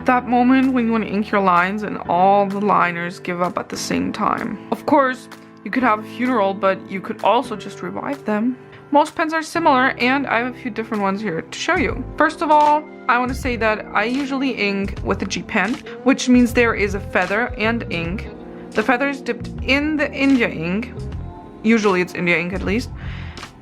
That moment when you want to ink your lines and all the liners give up at the same time. Of course, you could have a funeral, but you could also just revive them. Most pens are similar, and I have a few different ones here to show you. First of all, I want to say that I usually ink with a G pen, which means there is a feather and ink. The feather is dipped in the India ink. Usually it's India ink at least.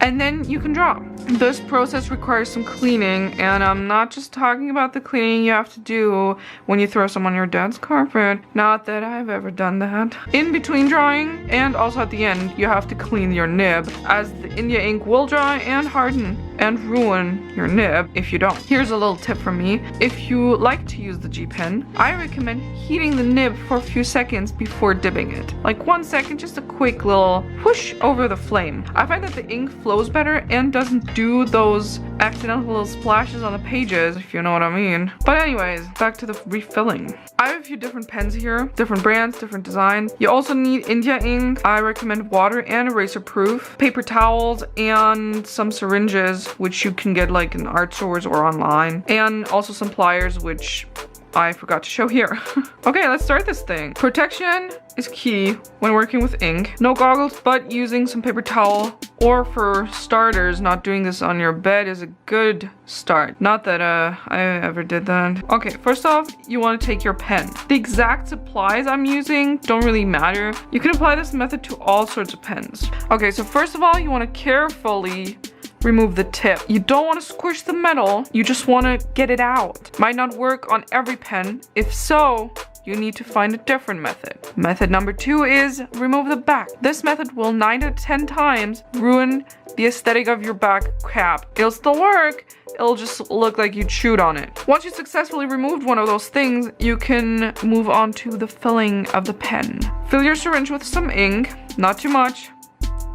And then you can draw. This process requires some cleaning, and I'm not just talking about the cleaning you have to do when you throw some on your dad's carpet. Not that I've ever done that. In between drawing and also at the end, you have to clean your nib, as the India ink will dry and harden and ruin your nib if you don't. Here's a little tip from me. If you like to use the G pen, I recommend heating the nib for a few seconds before dipping it. Like 1 second, just a quick little whoosh over the flame. I find that the ink flows better and doesn't do those accidental little splashes on the pages, if you know what I mean. But anyways, back to the refilling. I have a few different pens here, different brands, different designs. You also need India ink. I recommend water and eraser proof, paper towels, and some syringes, which you can get like in art stores or online, and also some pliers, which I forgot to show here. Okay, let's start this thing. Protection is key when working with ink. No goggles, but using some paper towel, or for starters, not doing this on your bed is a good start. Not that I ever did that. Okay, first off, you want to take your pen. The exact supplies I'm using don't really matter. You can apply this method to all sorts of pens. Okay, so first of all, you want to carefully remove the tip. You don't want to squish the metal, you just want to get it out. Might not work on every pen. If so, you need to find a different method. Method number 2 is remove the back. This method will 9 out of 10 times ruin the aesthetic of your back cap. It'll still work, it'll just look like you chewed on it. Once you successfully removed one of those things, you can move on to the filling of the pen. Fill your syringe with some ink, not too much,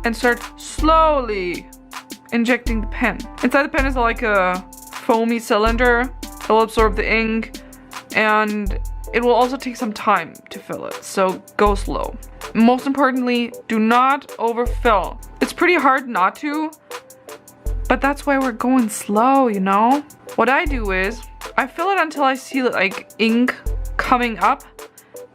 and start slowly injecting the pen. Inside the pen is like a foamy cylinder. It'll absorb the ink, and it will also take some time to fill it, so go slow. Most importantly, do not overfill. It's pretty hard not to, but that's why we're going slow, you know? What I do is, I fill it until I see like ink coming up.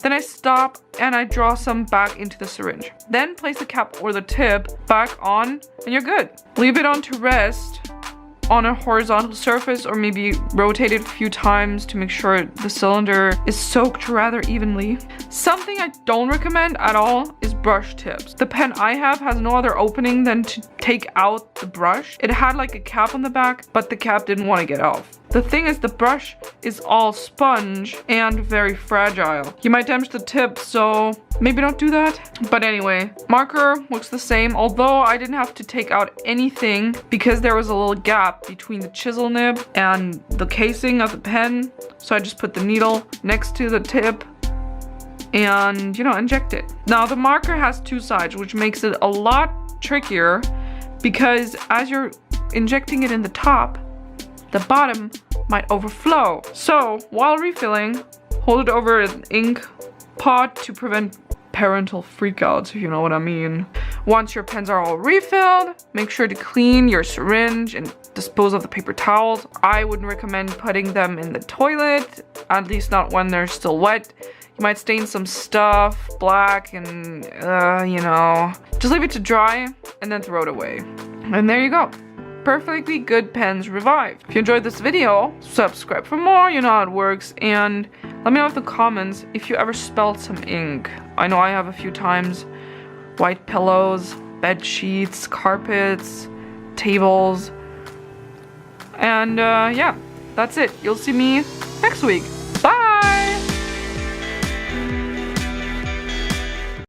Then I stop and I draw some back into the syringe. Then place the cap or the tip back on and you're good. Leave it on to rest on a horizontal surface, or maybe rotate it a few times to make sure the cylinder is soaked rather evenly. Something I don't recommend at all is brush tips. The pen I have has no other opening than to take out the brush. It had like a cap on the back, but the cap didn't want to get off. The thing is, the brush is all sponge and very fragile. You might damage the tip, so maybe don't do that. But anyway, marker looks the same, although I didn't have to take out anything because there was a little gap between the chisel nib and the casing of the pen. So I just put the needle next to the tip and, you know, inject it. Now the marker has 2 sides, which makes it a lot trickier because as you're injecting it in the top, the bottom might overflow. So while refilling, hold it over an ink pot to prevent parental freakouts, if you know what I mean. Once your pens are all refilled, make sure to clean your syringe and dispose of the paper towels. I wouldn't recommend putting them in the toilet, at least not when they're still wet. You might stain some stuff black and, you know. Just leave it to dry and then throw it away. And there you go. Perfectly good pens revived. If you enjoyed this video, subscribe for more, you know how it works, and let me know in the comments if you ever spilled some ink. I know I have a few times. White pillows, bed sheets, carpets, tables, and yeah, that's it. You'll see me next week.